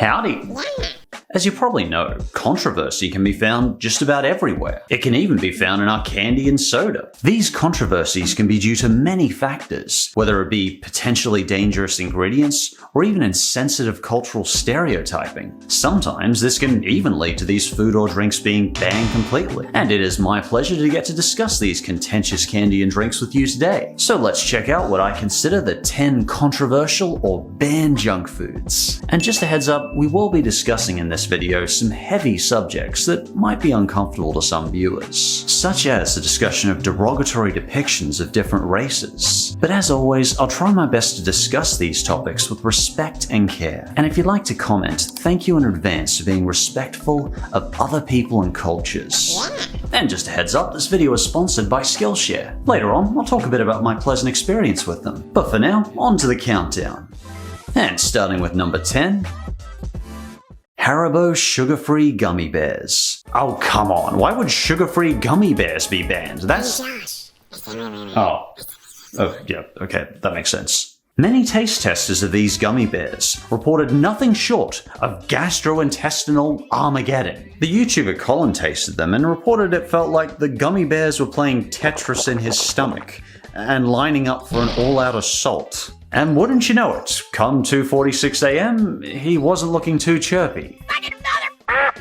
Howdy! As you probably know, controversy can be found just about everywhere. It can even be found in our candy and soda. These controversies can be due to many factors, whether it be potentially dangerous ingredients or even insensitive cultural stereotyping. Sometimes this can even lead to these food or drinks being banned completely. And it is my pleasure to get to discuss these contentious candy and drinks with you today. So let's check out what I consider the 10 controversial or banned junk foods. And just a heads up, we will be discussing in this video some heavy subjects that might be uncomfortable to some viewers, such as the discussion of derogatory depictions of different races. But as always, I'll try my best to discuss these topics with respect and care. And if you'd like to comment, thank you in advance for being respectful of other people and cultures. And just a heads up, this video is sponsored by Skillshare. Later on, I'll talk a bit about my pleasant experience with them. But for now, on to the countdown. And starting with number 10, Haribo sugar-free gummy bears. Oh, come on. Why would sugar-free gummy bears be banned? That's... Oh, yeah, okay, that makes sense. Many taste testers of these gummy bears reported nothing short of gastrointestinal Armageddon. The YouTuber Colin tasted them and reported it felt like the gummy bears were playing Tetris in his stomach and lining up for an all-out assault. And wouldn't you know it, come 2:46 AM, he wasn't looking too chirpy.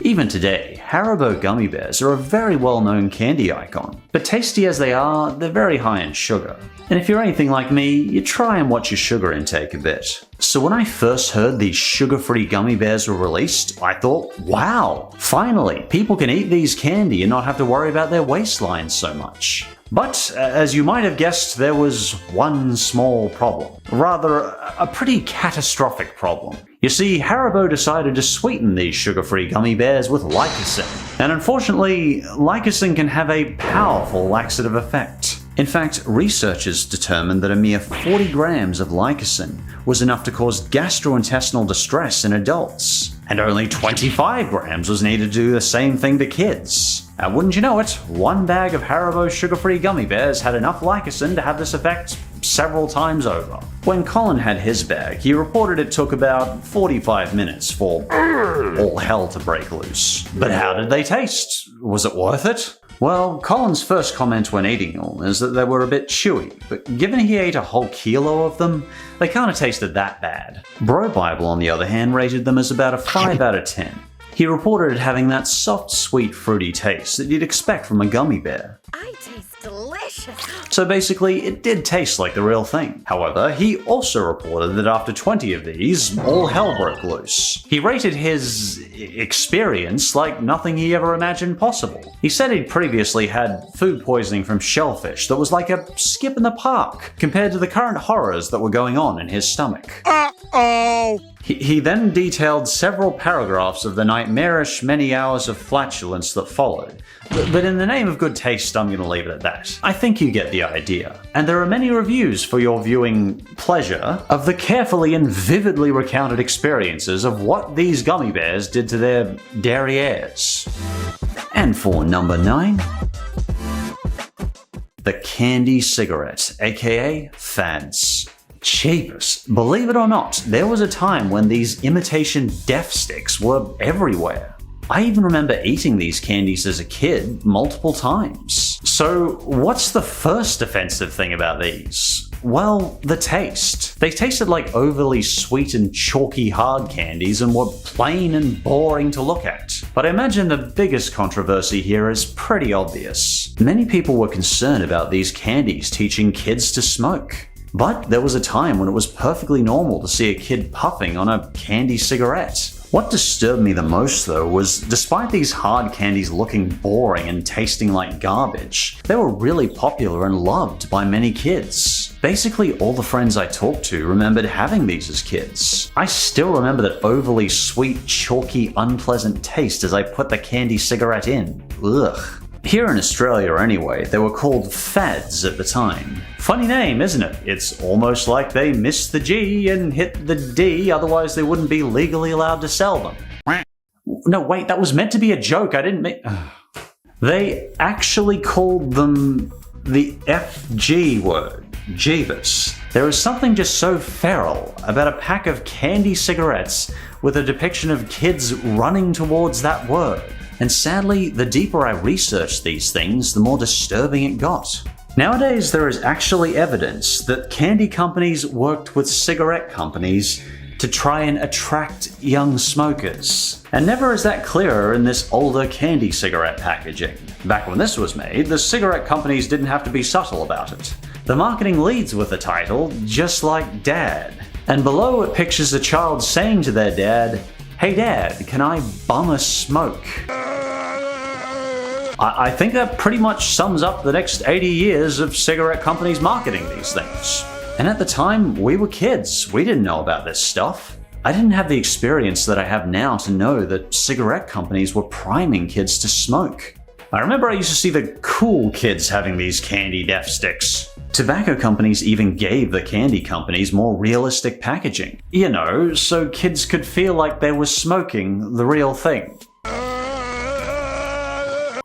Even today, Haribo gummy bears are a very well-known candy icon. But tasty as they are, they're very high in sugar. And if you're anything like me, you try and watch your sugar intake a bit. So when I first heard these sugar-free gummy bears were released, I thought, wow, finally, people can eat these candy and not have to worry about their waistlines so much. But, as you might have guessed, there was one small problem. Rather, a pretty catastrophic problem. You see, Haribo decided to sweeten these sugar-free gummy bears with Lycocin. And unfortunately, Lycocin can have a powerful laxative effect. In fact, researchers determined that a mere 40 grams of Lycocin was enough to cause gastrointestinal distress in adults, and only 25 grams was needed to do the same thing to kids. And wouldn't you know it, one bag of Haribo sugar-free gummy bears had enough Lycocin to have this effect several times over. When Colin had his bag, he reported it took about 45 minutes for all hell to break loose. But how did they taste? Was it worth it? Well, Colin's first comment when eating them is that they were a bit chewy, but given he ate a whole kilo of them, they kinda tasted that bad. Bro Bible, on the other hand, rated them as about a 5 out of 10. He reported it having that soft, sweet, fruity taste that you'd expect from a gummy bear. I taste delicious. So basically, it did taste like the real thing. However, he also reported that after 20 of these, all hell broke loose. He rated his experience like nothing he ever imagined possible. He said he'd previously had food poisoning from shellfish that was like a skip in the park compared to the current horrors that were going on in his stomach. Uh-oh! He then detailed several paragraphs of the nightmarish many hours of flatulence that followed. But in the name of good taste, I'm gonna leave it at that. I think you get the idea. And there are many reviews for your viewing pleasure of the carefully and vividly recounted experiences of what these gummy bears did to their derrieres. And for number 9, the candy cigarette, aka fads. Cheapest. Believe it or not, there was a time when these imitation Def Sticks were everywhere. I even remember eating these candies as a kid multiple times. So what's the first offensive thing about these? Well, the taste. They tasted like overly sweet and chalky hard candies and were plain and boring to look at. But I imagine the biggest controversy here is pretty obvious. Many people were concerned about these candies teaching kids to smoke. But there was a time when it was perfectly normal to see a kid puffing on a candy cigarette. What disturbed me the most though was, despite these hard candies looking boring and tasting like garbage, they were really popular and loved by many kids. Basically all the friends I talked to remembered having these as kids. I still remember that overly sweet, chalky, unpleasant taste as I put the candy cigarette in. Ugh. Here in Australia anyway, they were called fads at the time. Funny name, isn't it? It's almost like they missed the G and hit the D, otherwise they wouldn't be legally allowed to sell them. No, wait, that was meant to be a joke, I didn't make... They actually called them the FG word, Jeebus. There is something just so feral about a pack of candy cigarettes with a depiction of kids running towards that word. And sadly, the deeper I researched these things, the more disturbing it got. Nowadays, there is actually evidence that candy companies worked with cigarette companies to try and attract young smokers. And never is that clearer in this older candy cigarette packaging. Back when this was made, the cigarette companies didn't have to be subtle about it. The marketing leads with the title, Just Like Dad. And below it pictures a child saying to their dad, "Hey Dad, can I bum a smoke?" I think that pretty much sums up the next 80 years of cigarette companies marketing these things. And at the time, we were kids. We didn't know about this stuff. I didn't have the experience that I have now to know that cigarette companies were priming kids to smoke. I remember I used to see the cool kids having these candy death sticks. Tobacco companies even gave the candy companies more realistic packaging. You know, so kids could feel like they were smoking the real thing.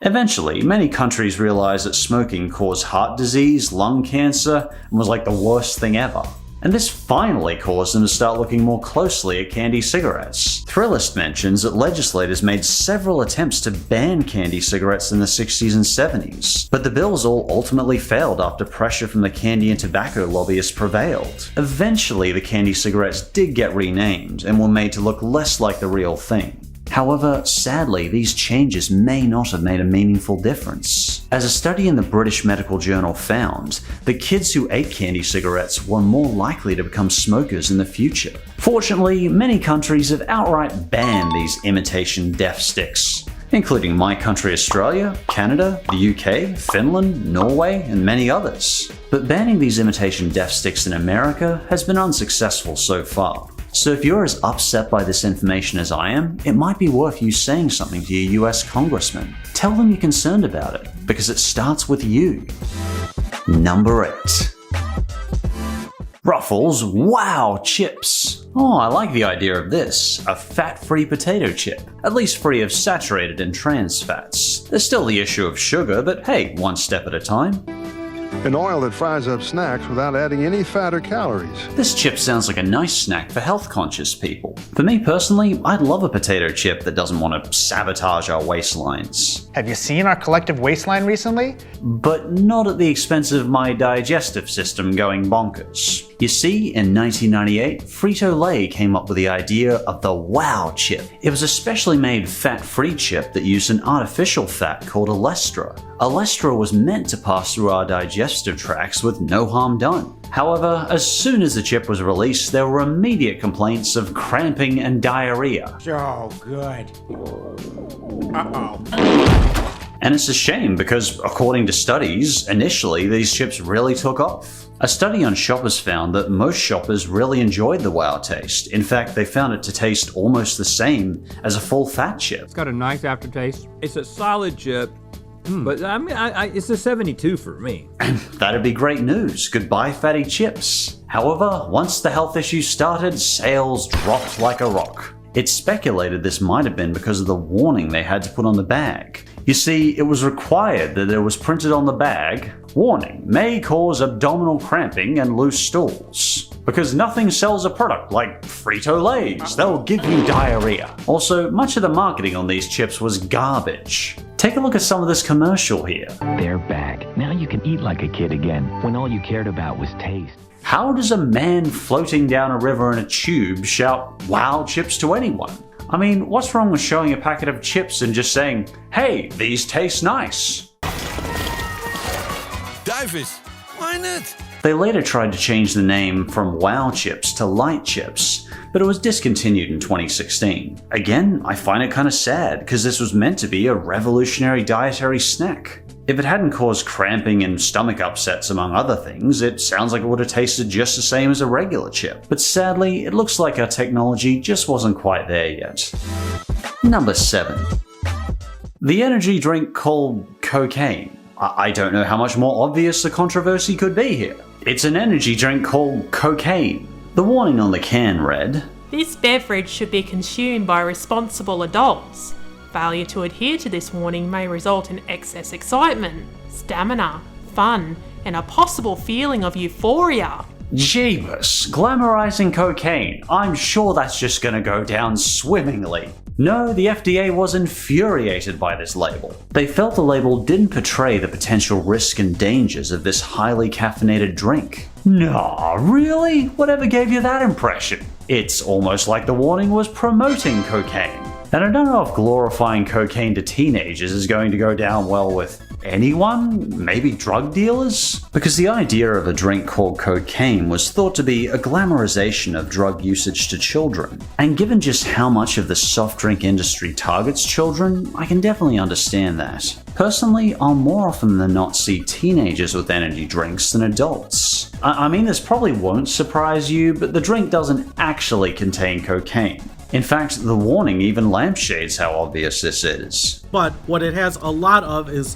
Eventually, many countries realized that smoking caused heart disease, lung cancer, and was like the worst thing ever. And this finally caused them to start looking more closely at candy cigarettes. Thrillist mentions that legislators made several attempts to ban candy cigarettes in the 60s and 70s, but the bills all ultimately failed after pressure from the candy and tobacco lobbyists prevailed. Eventually, the candy cigarettes did get renamed and were made to look less like the real thing. However, sadly, these changes may not have made a meaningful difference. As a study in the British Medical Journal found, the kids who ate candy cigarettes were more likely to become smokers in the future. Fortunately, many countries have outright banned these imitation death sticks, including my country Australia, Canada, the UK, Finland, Norway, and many others. But banning these imitation death sticks in America has been unsuccessful so far. So if you're as upset by this information as I am, it might be worth you saying something to your US congressman. Tell them you're concerned about it, because it starts with you. Number 8. Ruffles Wow Chips. Oh, I like the idea of this. A fat-free potato chip. At least free of saturated and trans fats. There's still the issue of sugar, but hey, one step at a time. An oil that fries up snacks without adding any fat or calories. This chip sounds like a nice snack for health-conscious people. For me personally, I'd love a potato chip that doesn't want to sabotage our waistlines. Have you seen our collective waistline recently? But not at the expense of my digestive system going bonkers. You see, in 1998, Frito-Lay came up with the idea of the Wow chip. It was a specially made fat-free chip that used an artificial fat called olestra. Olestra was meant to pass through our digestive tracts with no harm done. However, as soon as the chip was released, there were immediate complaints of cramping and diarrhea. So good. Uh-oh. And it's a shame because, according to studies, initially these chips really took off. A study on shoppers found that most shoppers really enjoyed the Wow taste. In fact, they found it to taste almost the same as a full-fat chip. It's got a nice aftertaste. It's a solid chip, but I mean, it's a 72 for me. That'd be great news. Goodbye, fatty chips. However, once the health issues started, sales dropped like a rock. It's speculated this might have been because of the warning they had to put on the bag. You see, it was required that there was printed on the bag, "Warning, may cause abdominal cramping and loose stools." Because nothing sells a product like Frito-Lays, they'll give you diarrhea. Also, much of the marketing on these chips was garbage. Take a look at some of this commercial here. They're back. Now you can eat like a kid again, when all you cared about was taste. How does a man floating down a river in a tube shout "Wow chips" to anyone? I mean, what's wrong with showing a packet of chips and just saying, "Hey, these taste nice"? Duivis, why not? They later tried to change the name from Wow Chips to Light Chips, but it was discontinued in 2016. Again, I find it kinda sad, because this was meant to be a revolutionary dietary snack. If it hadn't caused cramping and stomach upsets among other things, it sounds like it would have tasted just the same as a regular chip. But sadly, it looks like our technology just wasn't quite there yet. Number 7. The energy drink called cocaine. I don't know how much more obvious the controversy could be here. It's an energy drink called cocaine. The warning on the can read, "This beverage should be consumed by responsible adults. Failure to adhere to this warning may result in excess excitement, stamina, fun, and a possible feeling of euphoria." Jeebus, glamorizing cocaine. I'm sure that's just gonna go down swimmingly. No, the FDA was infuriated by this label. They felt the label didn't portray the potential risk and dangers of this highly caffeinated drink. Nah, really? Whatever gave you that impression? It's almost like the warning was promoting cocaine. And I don't know if glorifying cocaine to teenagers is going to go down well with anyone, maybe drug dealers? Because the idea of a drink called cocaine was thought to be a glamorization of drug usage to children. And given just how much of the soft drink industry targets children, I can definitely understand that. Personally, I'll more often than not see teenagers with energy drinks than adults. I mean, this probably won't surprise you, but the drink doesn't actually contain cocaine. In fact, the warning even lampshades how obvious this is. But what it has a lot of is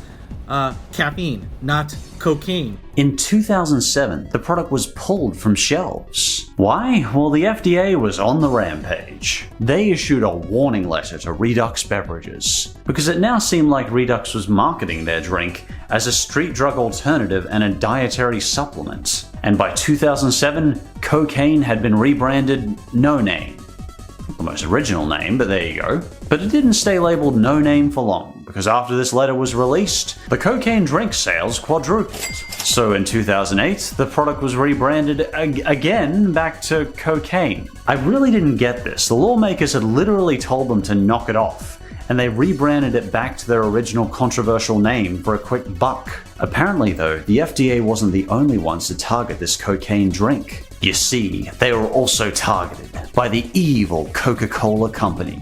caffeine, not cocaine. In 2007, the product was pulled from shelves. Why? Well, the FDA was on the rampage. They issued a warning letter to Redux Beverages, because it now seemed like Redux was marketing their drink as a street drug alternative and a dietary supplement. And by 2007, cocaine had been rebranded No Name. The most original name, but there you go. But it didn't stay labeled No Name for long, because after this letter was released, the cocaine drink sales quadrupled. So in 2008, the product was rebranded again back to cocaine. I really didn't get this. The lawmakers had literally told them to knock it off, and they rebranded it back to their original controversial name for a quick buck. Apparently though, the FDA wasn't the only ones to target this cocaine drink. You see, they were also targeted by the evil Coca-Cola Company.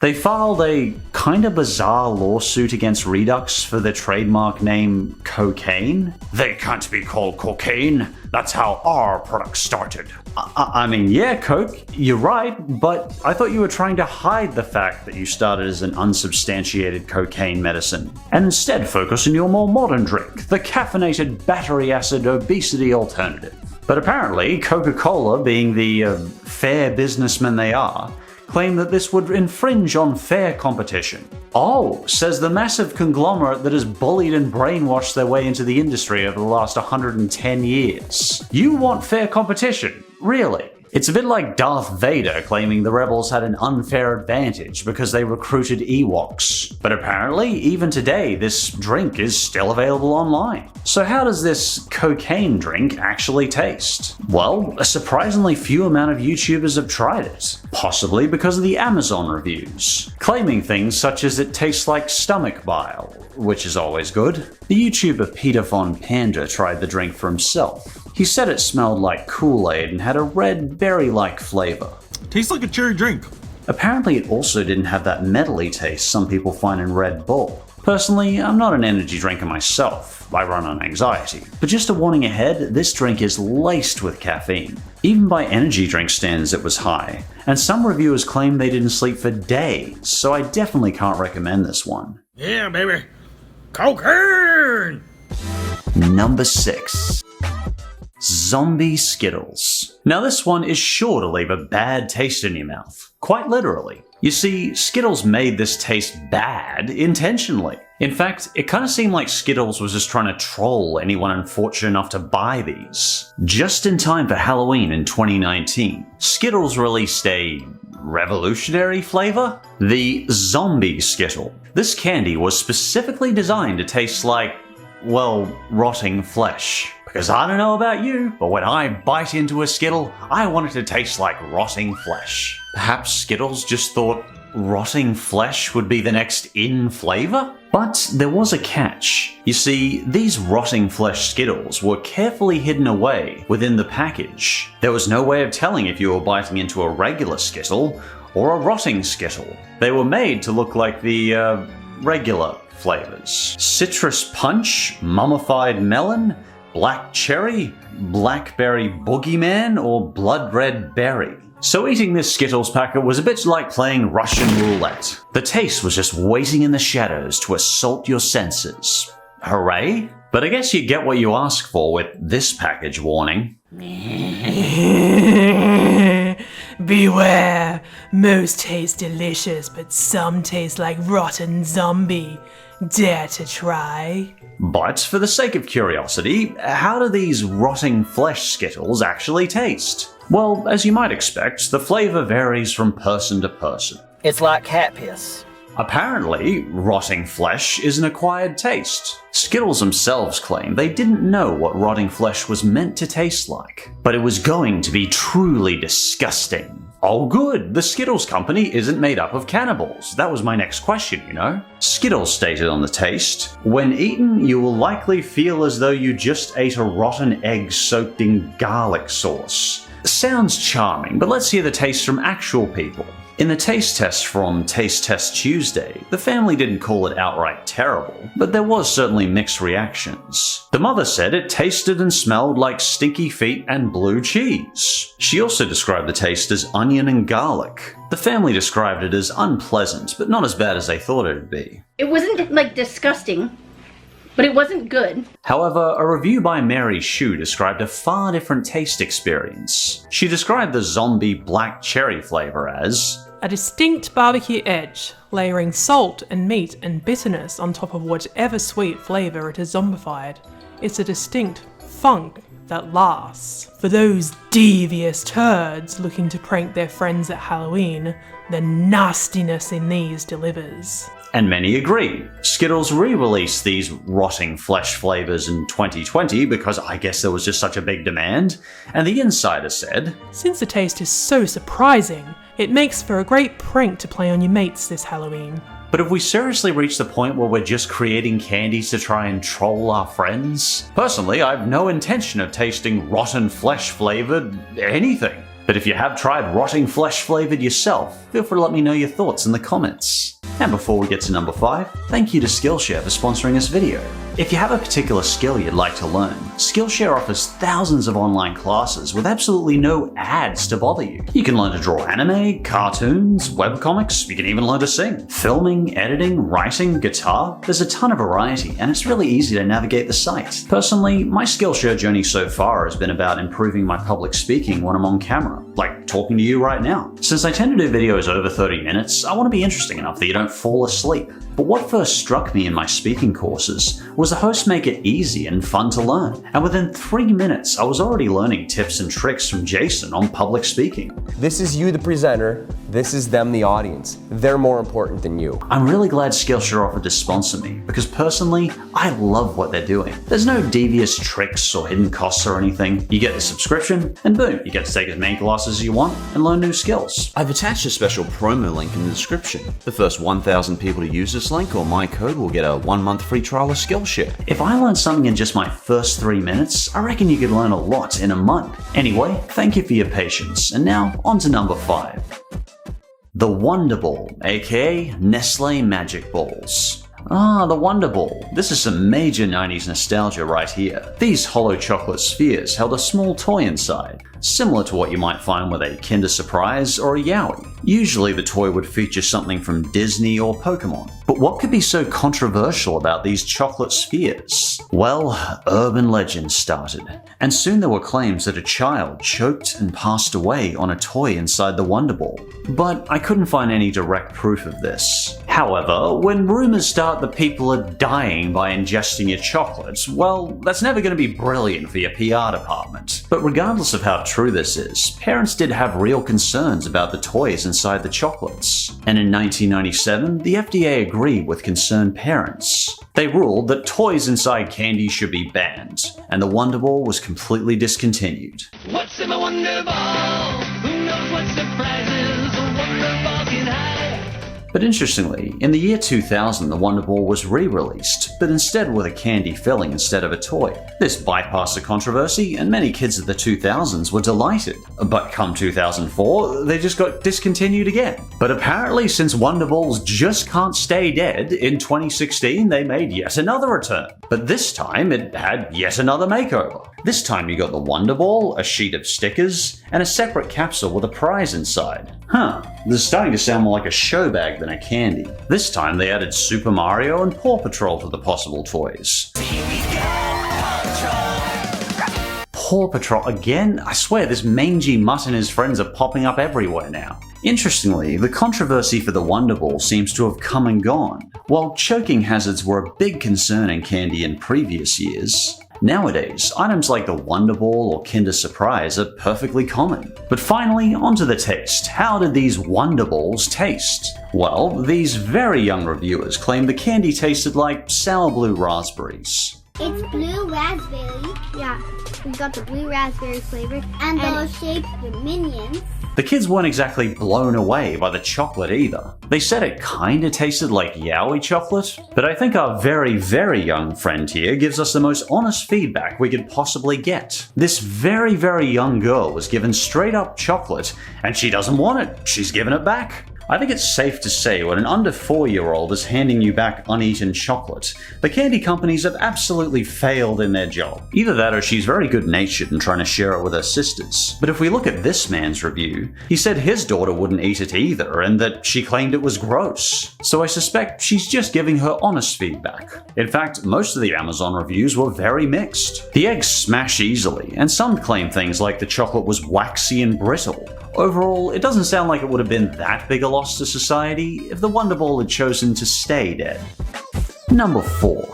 They filed a kinda bizarre lawsuit against Redux for the trademark name cocaine. They can't be called cocaine. That's how our product started. I mean, yeah, Coke, you're right, but I thought you were trying to hide the fact that you started as an unsubstantiated cocaine medicine, and instead focus on your more modern drink, the caffeinated battery acid obesity alternative. But apparently, Coca-Cola, being the fair businessmen they are, claim that this would infringe on fair competition. Oh, says the massive conglomerate that has bullied and brainwashed their way into the industry over the last 110 years. You want fair competition? Really? It's a bit like Darth Vader claiming the rebels had an unfair advantage because they recruited Ewoks. But apparently, even today, this drink is still available online. So how does this cocaine drink actually taste? Well, a surprisingly few amount of YouTubers have tried it, possibly because of the Amazon reviews, claiming things such as it tastes like stomach bile, which is always good. The YouTuber Peter Von Panda tried the drink for himself. He said it smelled like Kool-Aid and had a red berry-like flavor. Tastes like a cherry drink. Apparently it also didn't have that metally taste some people find in Red Bull. Personally, I'm not an energy drinker myself, I run on anxiety. But just a warning ahead, this drink is laced with caffeine. Even by energy drink standards it was high, and some reviewers claim they didn't sleep for days, so I definitely can't recommend this one. Yeah, baby. Cocaine! Number 6. Zombie Skittles. Now this one is sure to leave a bad taste in your mouth, quite literally. You see, Skittles made this taste bad intentionally. In fact, it kind of seemed like Skittles was just trying to troll anyone unfortunate enough to buy these. Just in time for Halloween in 2019, Skittles released a revolutionary flavor? The Zombie Skittle. This candy was specifically designed to taste like, well, rotting flesh. Because I don't know about you, but when I bite into a Skittle, I want it to taste like rotting flesh. Perhaps Skittles just thought rotting flesh would be the next in flavor? But there was a catch. You see, these rotting flesh Skittles were carefully hidden away within the package. There was no way of telling if you were biting into a regular Skittle or a rotting Skittle. They were made to look like the regular flavors. Citrus Punch, Mummified Melon, Black Cherry, Blackberry Boogeyman, or Blood Red Berry. So eating this Skittles packet was a bit like playing Russian roulette. The taste was just waiting in the shadows to assault your senses. Hooray? But I guess you get what you ask for with this package warning. Beware! Most taste delicious, but some taste like rotten zombie. Dare to try? But for the sake of curiosity, how do these rotting flesh Skittles actually taste? Well, as you might expect, the flavor varies from person to person. It's like cat piss. Apparently, rotting flesh is an acquired taste. Skittles themselves claim they didn't know what rotting flesh was meant to taste like, but it was going to be truly disgusting. Oh good, the Skittles company isn't made up of cannibals. That was my next question, you know? Skittles stated on the taste, when eaten, you will likely feel as though you just ate a rotten egg soaked in garlic sauce. Sounds charming, but let's hear the taste from actual people. In the taste test from Taste Test Tuesday, the family didn't call it outright terrible, but there was certainly mixed reactions. The mother said it tasted and smelled like stinky feet and blue cheese. She also described the taste as onion and garlic. The family described it as unpleasant, but not as bad as they thought it would be. It wasn't like disgusting, but it wasn't good. However, a review by Mary Shu described a far different taste experience. She described the zombie black cherry flavor as a distinct barbecue edge, layering salt and meat and bitterness on top of whatever sweet flavour it has zombified. It's a distinct funk that lasts. For those devious turds looking to prank their friends at Halloween, the nastiness in these delivers. And many agree. Skittles re-released these rotting flesh flavors in 2020 because I guess there was just such a big demand, and the insider said, since the taste is so surprising, it makes for a great prank to play on your mates this Halloween. but have we seriously reached the point where we're just creating candies to try and troll our friends? Personally, I have no intention of tasting rotten flesh flavored anything. But if you have tried rotting flesh flavored yourself, feel free to let me know your thoughts in the comments. And before we get to number 5, thank you to Skillshare for sponsoring this video. If you have a particular skill you'd like to learn, Skillshare offers thousands of online classes with absolutely no ads to bother you. You can learn to draw anime, cartoons, webcomics, you can even learn to sing. Filming, editing, writing, guitar, there's a ton of variety and it's really easy to navigate the site. Personally, my Skillshare journey so far has been about improving my public speaking when I'm on camera, like talking to you right now. Since I tend to do videos over 30 minutes, I want to be interesting enough that you don't fall asleep. But what first struck me in my speaking courses was the hosts make it easy and fun to learn. And within 3 minutes, I was already learning tips and tricks from Jason on public speaking. This is you, the presenter. This is them, the audience. They're more important than you. I'm really glad Skillshare offered to sponsor me, because personally, I love what they're doing. There's no devious tricks or hidden costs or anything. You get the subscription, and boom, you get to take as many classes as you want and learn new skills. I've attached a special promo link in the description. The first 1,000 people to use this link or my code will get a 1-month free trial of Skillshare. If I learned something in just my first 3 minutes, I reckon you could learn a lot in a month. Anyway, thank you for your patience, and now on to number 5. The Wonder Ball, aka Nestle Magic Balls. Ah, the Wonder Ball. This is some major 90s nostalgia right here. These hollow chocolate spheres held a small toy inside, similar to what you might find with a Kinder Surprise or a Yowie. Usually the toy would feature something from Disney or Pokemon. But what could be so controversial about these chocolate spheres? Well, urban legends started, and soon there were claims that a child choked and passed away on a toy inside the Wonder Ball. But I couldn't find any direct proof of this. However, when rumors start that people are dying by ingesting your chocolates, well, that's never going to be brilliant for your PR department. But regardless of how true this is, parents did have real concerns about the toys inside the chocolates. And in 1997, the FDA agreed with concerned parents. They ruled that toys inside candy should be banned, and the Wonder Ball was completely discontinued. What's in my Wonder Ball? Who knows what surprises a Wonder Ball can hide? But interestingly, in the year 2000 the Wonder Ball was re-released, but instead with a candy filling instead of a toy. This bypassed the controversy and many kids of the 2000s were delighted. But come 2004, they just got discontinued again. But apparently since Wonder Balls just can't stay dead, in 2016 they made yet another return. But this time it had yet another makeover. This time you got the Wonder Ball, a sheet of stickers, and a separate capsule with a prize inside. This is starting to sound more like a show bag than a candy. This time they added Super Mario and Paw Patrol to the possible toys. Paw Patrol again? I swear this mangy mutt and his friends are popping up everywhere now. Interestingly, the controversy for the Wonder Ball seems to have come and gone. While choking hazards were a big concern in candy in previous years, nowadays, items like the Wonder Ball or Kinder Surprise are perfectly common. But finally, onto the taste. How did these Wonder Balls taste? Well, these very young reviewers claim the candy tasted like sour blue raspberries. It's blue raspberry. Yeah, we got the blue raspberry flavor. And those shaped the Minions. The kids weren't exactly blown away by the chocolate either. They said it kinda tasted like Yowie chocolate, but I think our very, very young friend here gives us the most honest feedback we could possibly get. This very, very young girl was given straight up chocolate, and she doesn't want it. She's given it back. I think it's safe to say when an under 4-year-old is handing you back uneaten chocolate, the candy companies have absolutely failed in their job. Either that or she's very good-natured and trying to share it with her sisters. But if we look at this man's review, he said his daughter wouldn't eat it either and that she claimed it was gross. So I suspect she's just giving her honest feedback. In fact, most of the Amazon reviews were very mixed. The eggs smash easily, and some claim things like the chocolate was waxy and brittle. Overall, it doesn't sound like it would have been that big a loss to society if the Wonder Ball had chosen to stay dead. Number 4.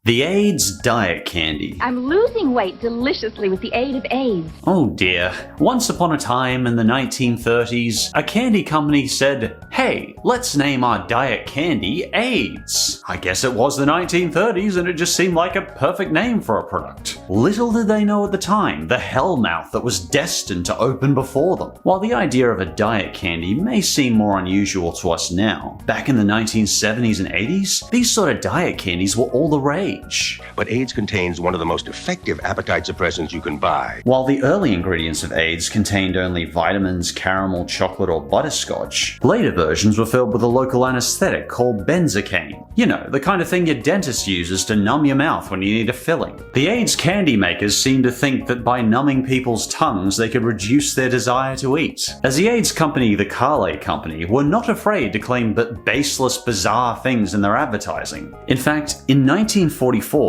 The AIDS Diet Candy. I'm losing weight deliciously with the aid of AIDS. Oh dear. Once upon a time in the 1930s, a candy company said, "Hey, let's name our diet candy AIDS." I guess it was the 1930s and it just seemed like a perfect name for a product. Little did they know at the time the hellmouth that was destined to open before them. While the idea of a diet candy may seem more unusual to us now, back in the 1970s and 80s, these sort of diet candies were all the rage. But AIDS contains one of the most effective appetite suppressants you can buy. While the early ingredients of AIDS contained only vitamins, caramel, chocolate, or butterscotch, later versions were filled with a local anesthetic called benzocaine. You know, the kind of thing your dentist uses to numb your mouth when you need a filling. The AIDS candy makers seemed to think that by numbing people's tongues they could reduce their desire to eat. As the AIDS company, the Carlay Company, were not afraid to claim but baseless, bizarre things in their advertising. In fact, in 1944,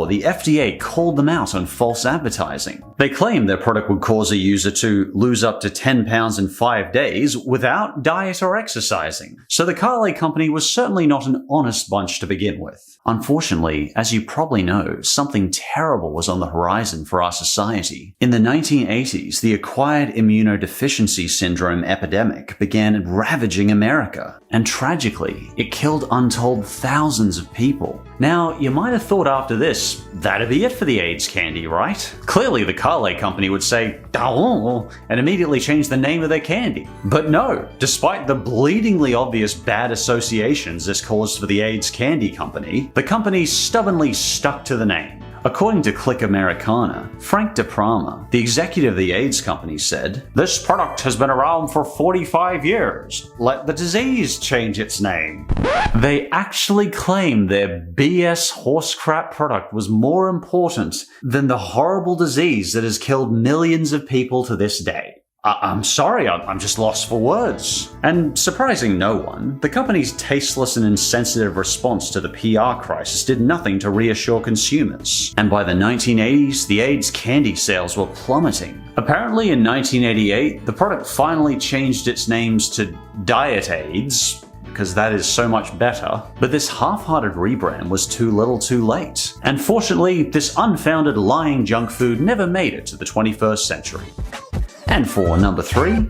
the FDA called them out on false advertising. They claimed their product would cause a user to lose up to 10 pounds in 5 days without diet or exercising. So the Carlay Company was certainly not an honest bunch to begin with. Unfortunately, as you probably know, something terrible was on the horizon for our society. In the 1980s, the acquired immunodeficiency syndrome epidemic began ravaging America, and tragically, it killed untold thousands of people. Now, you might have thought after this, that'd be it for the AIDS candy, right? Clearly the Carlay Company would say, "Oh," and immediately change the name of their candy. But no, despite the bleedingly obvious bad associations this caused for the AIDS Candy Company, the company stubbornly stuck to the name. According to Click Americana, Frank DePrama, the executive of the AIDS company, said, "This product has been around for 45 years. Let the disease change its name." They actually claimed their BS horsecrap product was more important than the horrible disease that has killed millions of people to this day. I'm sorry, I'm just lost for words. And surprising no one, the company's tasteless and insensitive response to the PR crisis did nothing to reassure consumers. And by the 1980s, the AIDS candy sales were plummeting. Apparently in 1988, the product finally changed its names to Diet AIDS, because that is so much better. But this half-hearted rebrand was too little too late. And fortunately, this unfounded lying junk food never made it to the 21st century. And for number 3,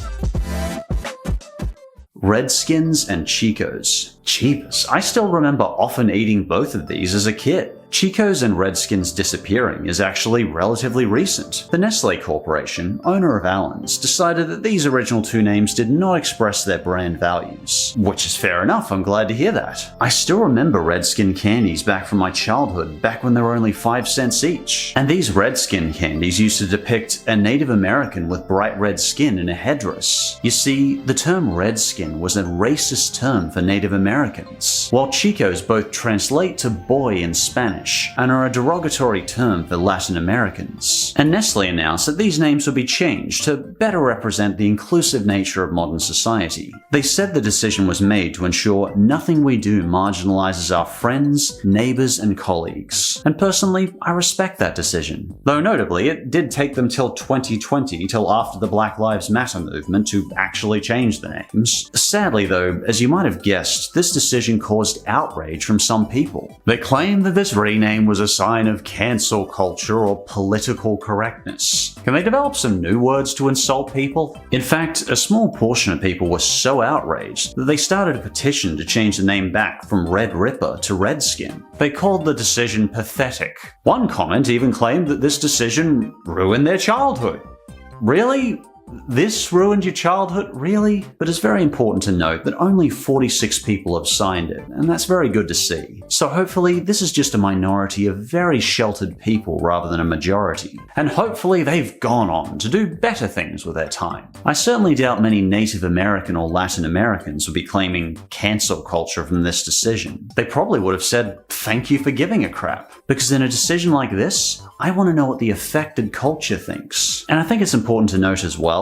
Redskins and Chicos. Cheapers. I still remember often eating both of these as a kid. Chicos and Redskins disappearing is actually relatively recent. The Nestle Corporation, owner of Allen's, decided that these original two names did not express their brand values. Which is fair enough, I'm glad to hear that. I still remember Redskin candies back from my childhood, back when they were only 5 cents each. And these Redskin candies used to depict a Native American with bright red skin in a headdress. You see, the term Redskin was a racist term for Native Americans, while Chicos both translate to boy in Spanish. Spanish and are a derogatory term for Latin Americans. And Nestle announced that these names would be changed to better represent the inclusive nature of modern society. They said the decision was made to ensure nothing we do marginalizes our friends, neighbors, and colleagues. And personally, I respect that decision. Though notably, it did take them till 2020, till after the Black Lives Matter movement, to actually change the names. Sadly though, as you might have guessed, this decision caused outrage from some people. They claim that this rename was a sign of cancel culture or political correctness. Can they develop some new words to insult people? In fact, a small portion of people were so outraged that they started a petition to change the name back from Red Ripper to Redskin. They called the decision pathetic. One comment even claimed that this decision ruined their childhood. Really? This ruined your childhood? Really? But it's very important to note that only 46 people have signed it, and that's very good to see. So hopefully this is just a minority of very sheltered people rather than a majority. And hopefully they've gone on to do better things with their time. I certainly doubt many Native American or Latin Americans would be claiming cancel culture from this decision. They probably would have said, thank you for giving a crap. Because in a decision like this, I want to know what the affected culture thinks. And I think it's important to note as well,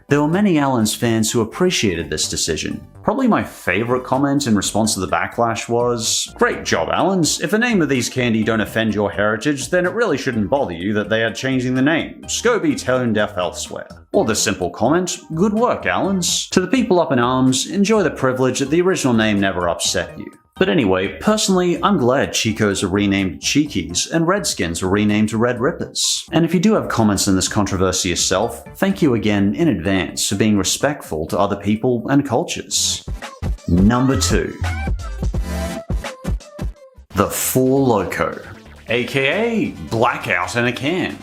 there were many Allens fans who appreciated this decision. Probably my favorite comment in response to the backlash was, "Great job, Allens. If the name of these candy don't offend your heritage, then it really shouldn't bother you that they are changing the name. Go be tone deaf elsewhere." Or the simple comment, "Good work, Allens." To the people up in arms, enjoy the privilege that the original name never upset you. But anyway, personally, I'm glad Chicos are renamed Cheekies and Redskins are renamed to Red Rippers. And if you do have comments on this controversy yourself, thank you again in advance for being respectful to other people and cultures. Number 2. The Four Loko, aka Blackout in a Can.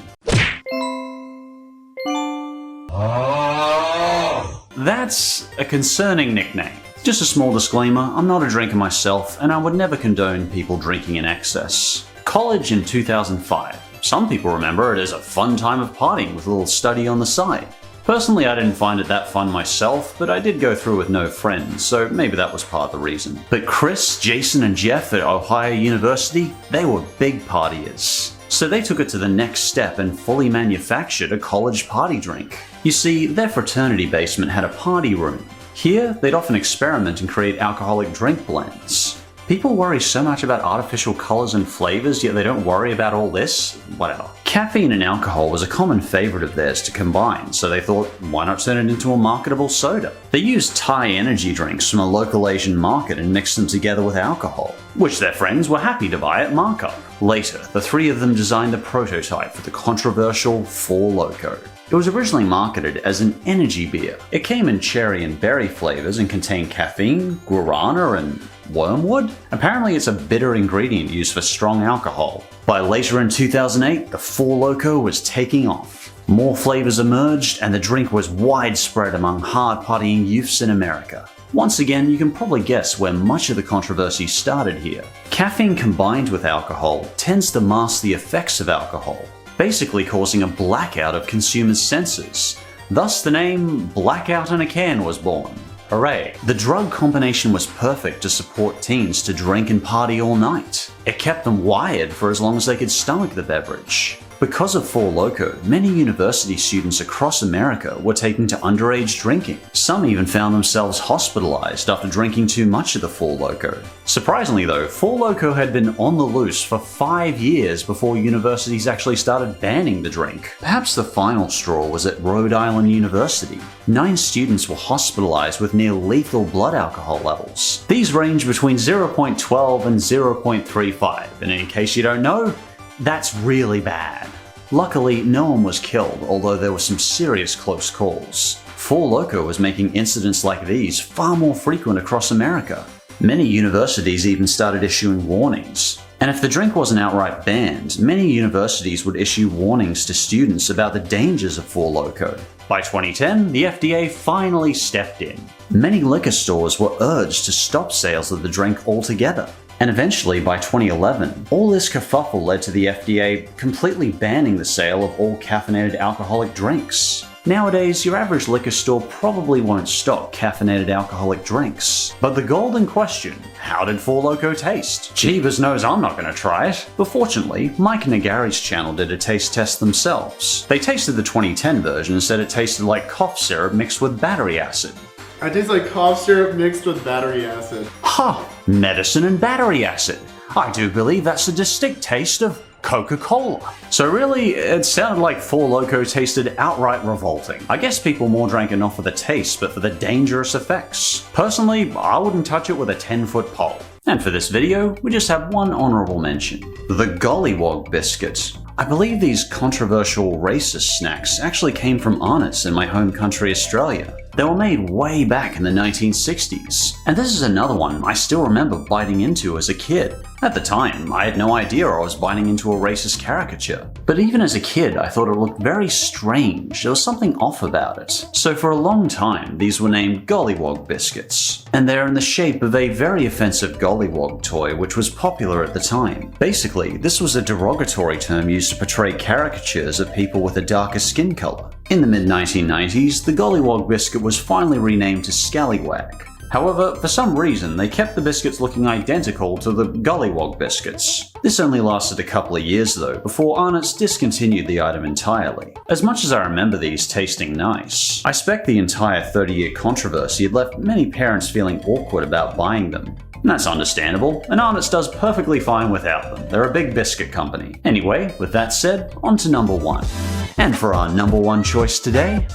That's a concerning nickname. Just a small disclaimer, I'm not a drinker myself, and I would never condone people drinking in excess. College in 2005. Some people remember it as a fun time of partying with a little study on the side. Personally, I didn't find it that fun myself, but I did go through with no friends, so maybe that was part of the reason. But Chris, Jason, and Jeff at Ohio University, they were big partiers. So they took it to the next step and fully manufactured a college party drink. You see, their fraternity basement had a party room. Here, they'd often experiment and create alcoholic drink blends. People worry so much about artificial colors and flavors, yet they don't worry about all this? Whatever. Caffeine and alcohol was a common favorite of theirs to combine, so they thought, why not turn it into a marketable soda? They used Thai energy drinks from a local Asian market and mixed them together with alcohol, which their friends were happy to buy at markup. Later, the three of them designed the prototype for the controversial Four Loko. It was originally marketed as an energy beer. It came in cherry and berry flavors and contained caffeine, guarana, and wormwood? Apparently it's a bitter ingredient used for strong alcohol. By later in 2008, the Four Loko was taking off. More flavors emerged, and the drink was widespread among hard-partying youths in America. Once again, you can probably guess where much of the controversy started here. Caffeine combined with alcohol tends to mask the effects of alcohol, basically causing a blackout of consumers' senses. Thus the name Blackout in a Can was born. Hooray. The drug combination was perfect to support teens to drink and party all night. It kept them wired for as long as they could stomach the beverage. Because of Four Loko, many university students across America were taken to underage drinking. Some even found themselves hospitalized after drinking too much of the Four Loko. Surprisingly though, Four Loko had been on the loose for 5 years before universities actually started banning the drink. Perhaps the final straw was at Rhode Island University. 9 students were hospitalized with near lethal blood alcohol levels. These range between 0.12 and 0.35, and in case you don't know, that's really bad. Luckily, no one was killed, although there were some serious close calls. Four Loko was making incidents like these far more frequent across America. Many universities even started issuing warnings. And if the drink wasn't outright banned, many universities would issue warnings to students about the dangers of Four Loko. By 2010, the FDA finally stepped in. Many liquor stores were urged to stop sales of the drink altogether. And eventually, by 2011, all this kerfuffle led to the FDA completely banning the sale of all caffeinated alcoholic drinks. Nowadays, your average liquor store probably won't stock caffeinated alcoholic drinks. But the golden question, how did Four Loko taste? Jeebus knows I'm not going to try it. But fortunately, Mike and Nagari's channel did a taste test themselves. They tasted the 2010 version and said it tasted like cough syrup mixed with battery acid. It tastes like cough syrup mixed with battery acid. Ha! Medicine and battery acid. I do believe that's a distinct taste of Coca-Cola. So really, it sounded like Four Loko tasted outright revolting. I guess people more drank it not for the taste, but for the dangerous effects. Personally, I wouldn't touch it with a 10-foot pole. And for this video, we just have one honorable mention. The Gollywog biscuit. I believe these controversial racist snacks actually came from Arnott's in my home country Australia. They were made way back in the 1960s. And this is another one I still remember biting into as a kid. At the time, I had no idea I was biting into a racist caricature. But even as a kid, I thought it looked very strange. There was something off about it. So for a long time, these were named Gollywog biscuits. And they're in the shape of a very offensive Gollywog toy, which was popular at the time. Basically, this was a derogatory term used to portray caricatures of people with a darker skin color. In the mid-1990s, the Gollywog biscuit was finally renamed to Scallywag. However, for some reason, they kept the biscuits looking identical to the Gollywog biscuits. This only lasted a couple of years though, before Arnott's discontinued the item entirely. As much as I remember these tasting nice, I suspect the entire 30-year controversy had left many parents feeling awkward about buying them. And that's understandable, and Arnott's does perfectly fine without them. They're a big biscuit company. Anyway, with that said, on to number 1. And for our number 1 choice today,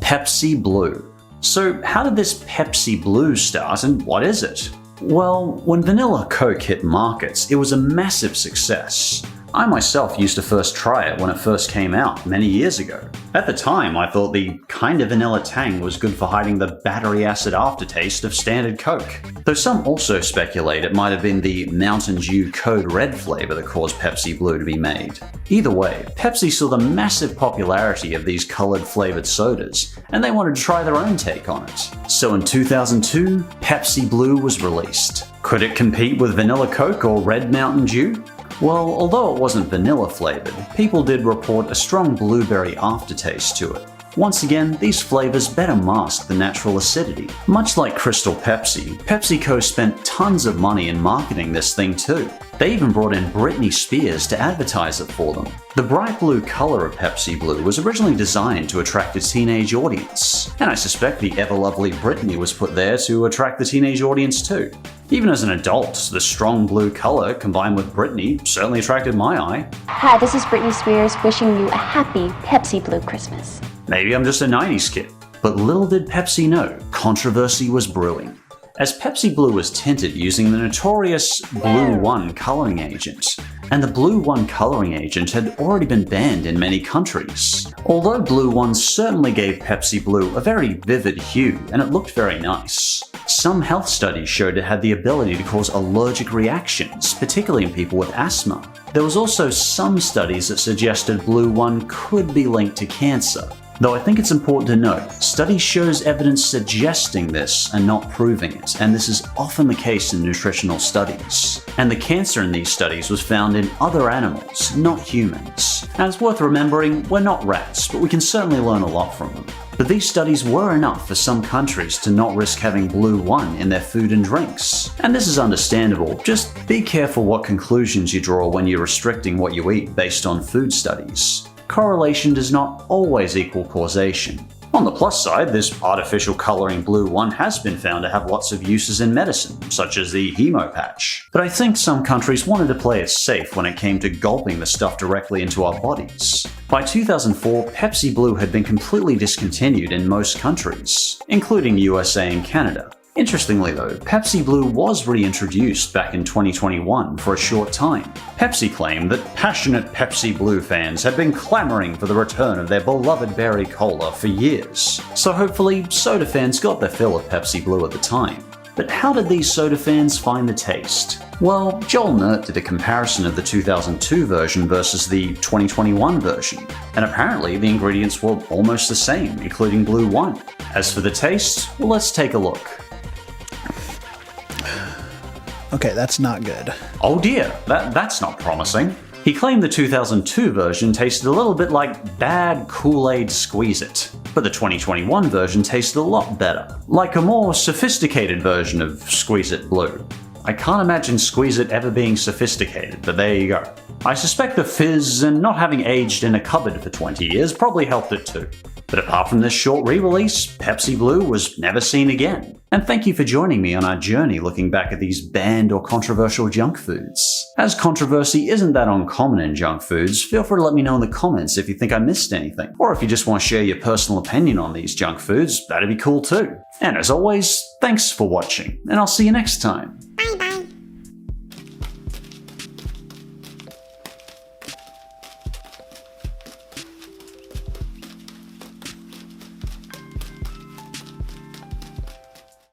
Pepsi Blue. So how did this Pepsi Blue start and what is it? Well, when Vanilla Coke hit markets, it was a massive success. I myself used to first try it when it first came out many years ago. At the time, I thought the kind of vanilla tang was good for hiding the battery acid aftertaste of standard Coke. Though some also speculate it might have been the Mountain Dew Code Red flavor that caused Pepsi Blue to be made. Either way, Pepsi saw the massive popularity of these colored flavored sodas, and they wanted to try their own take on it. So in 2002, Pepsi Blue was released. Could it compete with Vanilla Coke or Red Mountain Dew? Well, although it wasn't vanilla flavored, people did report a strong blueberry aftertaste to it. Once again, these flavors better mask the natural acidity. Much like Crystal Pepsi, PepsiCo spent tons of money in marketing this thing too. They even brought in Britney Spears to advertise it for them. The bright blue color of Pepsi Blue was originally designed to attract a teenage audience, and I suspect the ever-lovely Britney was put there to attract the teenage audience too. Even as an adult, the strong blue color combined with Britney certainly attracted my eye. Hi, this is Britney Spears wishing you a happy Pepsi Blue Christmas. Maybe I'm just a 90s kid. But little did Pepsi know, controversy was brewing. As Pepsi Blue was tinted using the notorious Blue One coloring agent, and the Blue One coloring agent had already been banned in many countries. Although Blue One certainly gave Pepsi Blue a very vivid hue, and it looked very nice. Some health studies showed it had the ability to cause allergic reactions, particularly in people with asthma. There was also some studies that suggested Blue One could be linked to cancer. Though I think it's important to note, study shows evidence suggesting this and not proving it, and this is often the case in nutritional studies. And the cancer in these studies was found in other animals, not humans. And it's worth remembering, we're not rats, but we can certainly learn a lot from them. But these studies were enough for some countries to not risk having Blue One in their food and drinks. And this is understandable, just be careful what conclusions you draw when you're restricting what you eat based on food studies. Correlation does not always equal causation. On the plus side, this artificial coloring Blue One has been found to have lots of uses in medicine, such as the hemo patch. But I think some countries wanted to play it safe when it came to gulping the stuff directly into our bodies. By 2004, Pepsi Blue had been completely discontinued in most countries, including USA and Canada. Interestingly though, Pepsi Blue was reintroduced back in 2021 for a short time. Pepsi claimed that passionate Pepsi Blue fans had been clamoring for the return of their beloved berry cola for years. So hopefully, soda fans got their fill of Pepsi Blue at the time. But how did these soda fans find the taste? Well, Joel Nert did a comparison of the 2002 version versus the 2021 version, and apparently the ingredients were almost the same, including Blue One. As for the taste, well, let's take a look. Okay, that's not good. Oh dear, that's not promising. He claimed the 2002 version tasted a little bit like bad Kool-Aid Squeeze-It, but the 2021 version tasted a lot better, like a more sophisticated version of Squeeze-It Blue. I can't imagine Squeeze-It ever being sophisticated, but there you go. I suspect the fizz and not having aged in a cupboard for 20 years probably helped it too. But apart from this short re-release, Pepsi Blue was never seen again. And thank you for joining me on our journey looking back at these banned or controversial junk foods. As controversy isn't that uncommon in junk foods, feel free to let me know in the comments if you think I missed anything. Or if you just want to share your personal opinion on these junk foods, that'd be cool too. And as always, thanks for watching, and I'll see you next time.